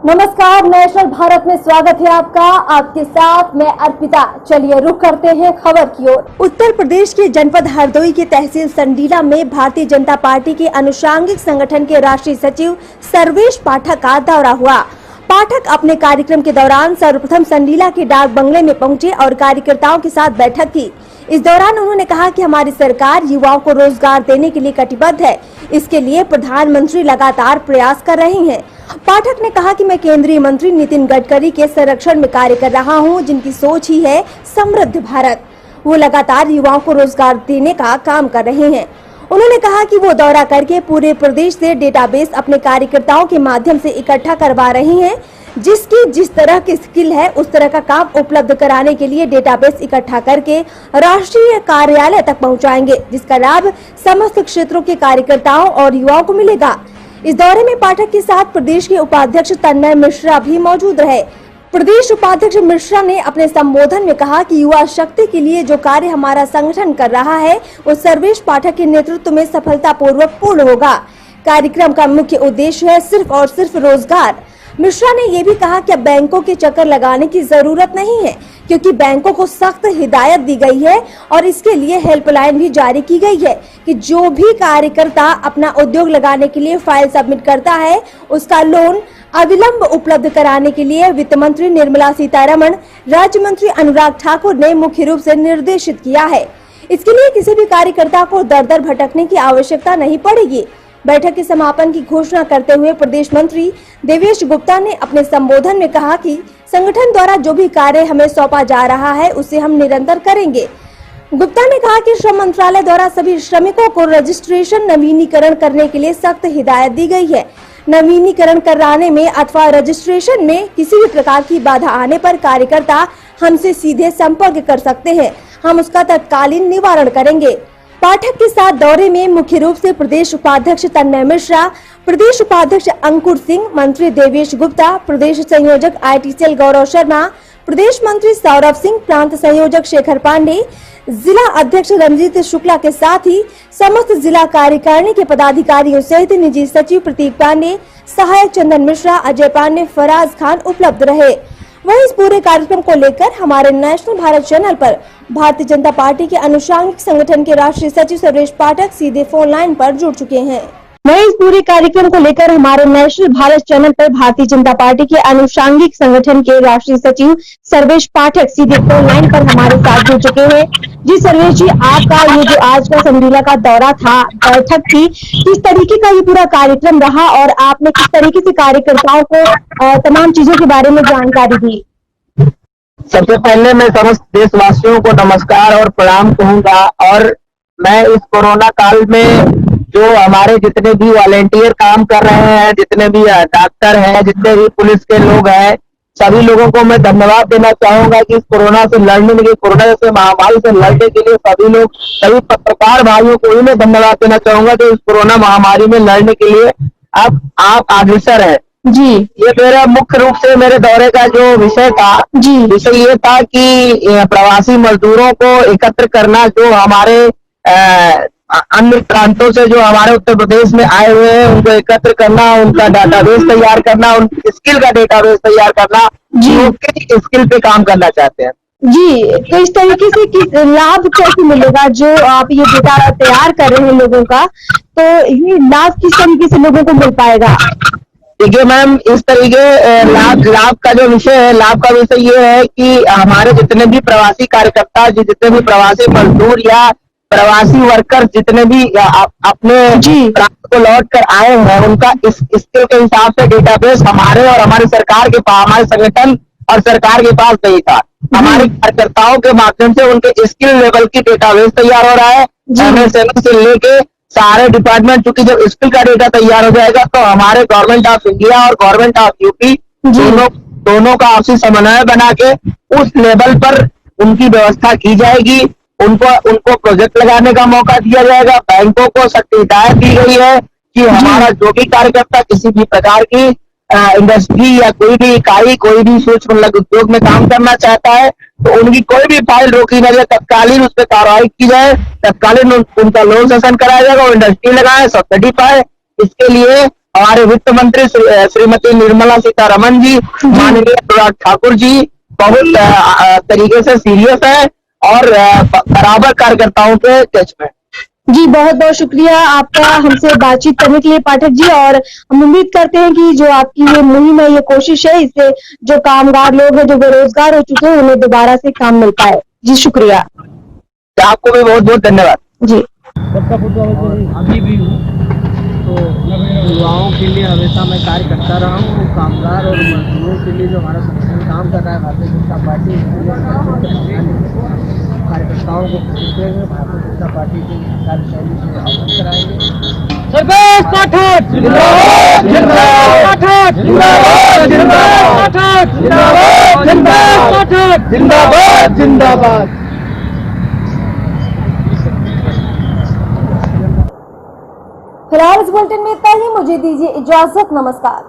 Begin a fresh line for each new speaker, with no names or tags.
नमस्कार, नेशनल भारत में स्वागत है आपका। आपके साथ मैं अर्पिता। चलिए रुक करते हैं खबर की ओर। उत्तर प्रदेश के जनपद हरदोई के तहसील संडीला में भारतीय जनता पार्टी के अनुषांगिक संगठन के राष्ट्रीय सचिव सर्वेश पाठक का दौरा हुआ। पाठक अपने कार्यक्रम के दौरान सर्वप्रथम संडीला के डाक बंगले में पहुंचे और कार्यकर्ताओं के साथ बैठक की। इस दौरान उन्होंने कहा कि हमारी सरकार युवाओं को रोजगार देने के लिए कटिबद्ध है। इसके लिए प्रधानमंत्री लगातार प्रयास कर रहे हैं। पाठक ने कहा कि मैं केंद्रीय मंत्री नितिन गडकरी के संरक्षण में कार्य कर रहा हूं, जिनकी सोच ही है समृद्ध भारत। वो लगातार युवाओं को रोजगार देने का काम कर रहे हैं। उन्होंने कहा कि वो दौरा करके पूरे प्रदेश से डेटाबेस अपने कार्यकर्ताओं के माध्यम से इकट्ठा करवा रही हैं। जिसकी जिस तरह की स्किल है उस तरह का काम उपलब्ध कराने के लिए डेटाबेस इकट्ठा करके राष्ट्रीय कार्यालय तक पहुंचाएंगे, जिसका लाभ समस्त क्षेत्रों के कार्यकर्ताओं और युवाओं को मिलेगा। इस दौरे में पाठक के साथ प्रदेश के उपाध्यक्ष तन्मय मिश्रा भी मौजूद रहे। प्रदेश उपाध्यक्ष मिश्रा ने अपने संबोधन में कहा कि युवा शक्ति के लिए जो कार्य हमारा संगठन कर रहा है वो सर्वेश पाठक के नेतृत्व में सफलतापूर्वक पूर्ण होगा। कार्यक्रम का मुख्य उद्देश्य है सिर्फ और सिर्फ रोजगार। मिश्रा ने ये भी कहा कि अब बैंकों के चक्कर लगाने की जरूरत नहीं है, क्योंकि बैंकों को सख्त हिदायत दी गई है और इसके लिए हेल्पलाइन भी जारी की गई है कि जो भी कार्यकर्ता अपना उद्योग लगाने के लिए फाइल सबमिट करता है उसका लोन अविलंब उपलब्ध कराने के लिए वित्त मंत्री निर्मला सीतारमण, राज्य मंत्री अनुराग ठाकुर ने मुख्य रूप से निर्देशित किया है। इसके लिए किसी भी कार्यकर्ता को दर दर भटकने की आवश्यकता नहीं पड़ेगी। बैठक के समापन की घोषणा करते हुए प्रदेश मंत्री देवेश गुप्ता ने अपने संबोधन में कहा कि संगठन द्वारा जो भी कार्य हमें सौंपा जा रहा है उसे हम निरंतर करेंगे। गुप्ता ने कहा कि श्रम मंत्रालय द्वारा सभी श्रमिकों को रजिस्ट्रेशन नवीनीकरण करने के लिए सख्त हिदायत दी गई है। नवीनीकरण कराने में अथवा रजिस्ट्रेशन में किसी भी प्रकार की बाधा आने पर कार्यकर्ता हमसे सीधे संपर्क कर सकते हैं। हम उसका तत्कालीन निवारण करेंगे। पाठक के साथ दौरे में मुख्य रूप से प्रदेश उपाध्यक्ष तन्मय मिश्रा, प्रदेश उपाध्यक्ष अंकुर सिंह, मंत्री देवेश गुप्ता, प्रदेश संयोजक ITCL गौरव शर्मा, प्रदेश मंत्री सौरभ सिंह, प्रांत संयोजक शेखर पांडे, जिला अध्यक्ष रंजीत शुक्ला के साथ ही समस्त जिला कार्यकारिणी के पदाधिकारियों सहित निजी सचिव प्रतीक पांडे, सहायक चंदन मिश्रा, अजय पांडे, फराज खान उपलब्ध रहे। वहीं इस पूरे कार्यक्रम को लेकर हमारे नेशनल भारत चैनल पर भारतीय जनता पार्टी के अनुषांगिक संगठन के राष्ट्रीय सचिव सर्वेश पाठक सीधे फोन लाइन पर जुड़ चुके हैं। वहीं इस पूरे कार्यक्रम को लेकर हमारे नेशनल भारत चैनल पर भारतीय जनता पार्टी के अनुषांगिक संगठन के राष्ट्रीय सचिव सर्वेश पाठक सीधे फोन लाइन पर हमारे साथ जुड़ चुके हैं। जी सर्वेश जी, आपका ये जो आज का संडीला का दौरा था, बैठक थी, किस तरीके का ये पूरा कार्यक्रम रहा और आपने किस तरीके से कार्यकर्ताओं को तमाम चीजों के बारे में जानकारी दी?
सबसे पहले मैं समस्त देशवासियों को नमस्कार और प्रणाम कहूंगा। और मैं इस कोरोना काल में जो हमारे जितने भी वॉलेंटियर काम कर रहे हैं, जितने भी डॉक्टर हैं, जितने भी पुलिस के लोग हैं, सभी लोगों को मैं धन्यवाद देना चाहूंगा कि इस कोरोना से लड़ने के लिए, कोरोना जैसे महामारी से लड़ने के लिए सभी लोग, सभी पत्रकार भाइयों को ही मैं धन्यवाद देना चाहूंगा जो इस कोरोना महामारी में लड़ने के लिए अब आप अग्रसर है।
जी,
ये मेरा मुख्य रूप से मेरे दौरे का जो विषय था,
जी,
विषय ये था कि प्रवासी मजदूरों को एकत्र करना, जो हमारे अन्य प्रांतों से जो हमारे उत्तर प्रदेश में आए हुए हैं उनको एकत्र करना, उनका डाटाबेस तैयार करना, उनकी स्किल का डेटाबेस तैयार करना, जो किस स्किल पे काम करना चाहते हैं।
जी, तो इस तरीके से किस लाभ कैसे मिलेगा जो आप ये डेटा तैयार कर रहे हैं लोगों का, तो ये लाभ किस तरीके से लोगों को मिल पाएगा?
देखिए मैम, इस तरीके लाभ का जो विषय है, लाभ का विषय ये है कि हमारे जितने भी प्रवासी कार्यकर्ता, जितने भी प्रवासी मजदूर या प्रवासी वर्कर जितने भी अपने प्रांत को लौट कर आए हैं, उनका इस स्किल के हिसाब से डेटाबेस हमारे और हमारी सरकार के पास, हमारे संगठन और सरकार के पास नहीं था। हमारे कार्यकर्ताओं के माध्यम से उनके स्किल लेवल की डेटाबेस तैयार हो रहा है। MSME से लेके सारे डिपार्टमेंट, चूंकि जब स्किल का डेटा तैयार हो जाएगा तो हमारे गवर्नमेंट ऑफ इंडिया और गवर्नमेंट ऑफ यूपी दोनों का आपसी समन्वय बना के उस लेवल पर उनकी व्यवस्था की जाएगी। उनको प्रोजेक्ट लगाने का मौका दिया जाएगा। बैंकों को सख्त हिदायत दी गई है कि हमारा जो भी कार्यकर्ता किसी भी प्रकार की इंडस्ट्री या कोई भी इकाई, कोई भी सूक्ष्म लघु उद्योग में काम करना चाहता है तो उनकी कोई भी फाइल रोकी न जाए, तत्कालीन उस पर कार्रवाई की जाए, तत्कालीन उनका लोन सेशन कराया जाएगा, वो इंडस्ट्री लगाए, सब्सिडी पाए। इसके लिए हमारे वित्त मंत्री श्रीमती निर्मला सीतारमण जी, माननीय अनुराग ठाकुर जी बहुत तरीके से सीरियस है और बराबर कार्यकर्ताओं के टच में।
जी, बहुत बहुत शुक्रिया आपका हमसे बातचीत करने के लिए पाठक जी, और हम उम्मीद करते हैं कि जो आपकी ये मुहिम है, ये कोशिश है, इससे जो कामगार लोग हैं, जो बेरोजगार हो चुके हैं, उन्हें दोबारा से काम मिल पाए। जी शुक्रिया।
आपको भी बहुत बहुत धन्यवाद
जी।
अभी भी हूँ तो युवाओं के लिए हमेशा मैं कार्य करता रहा हूँ। कामगार और मजदूरों के लिए जो हमारा संगठन काम कर रहा है भारतीय जनता पार्टी, कार्यकर्ताओं को भारतीय जनता पार्टी की कार्यशैली से अवगत कराएंगे। सर्वेश पाठक जिंदाबाद, जिंदाबाद पाठक जिंदाबाद, जिंदाबाद पाठक जिंदाबाद, जिंदाबाद पाठक जिंदाबाद, जिंदाबाद।
फिलहाल इस बुलेटिन में इतना ही। मुझे दीजिए इजाजत। नमस्कार।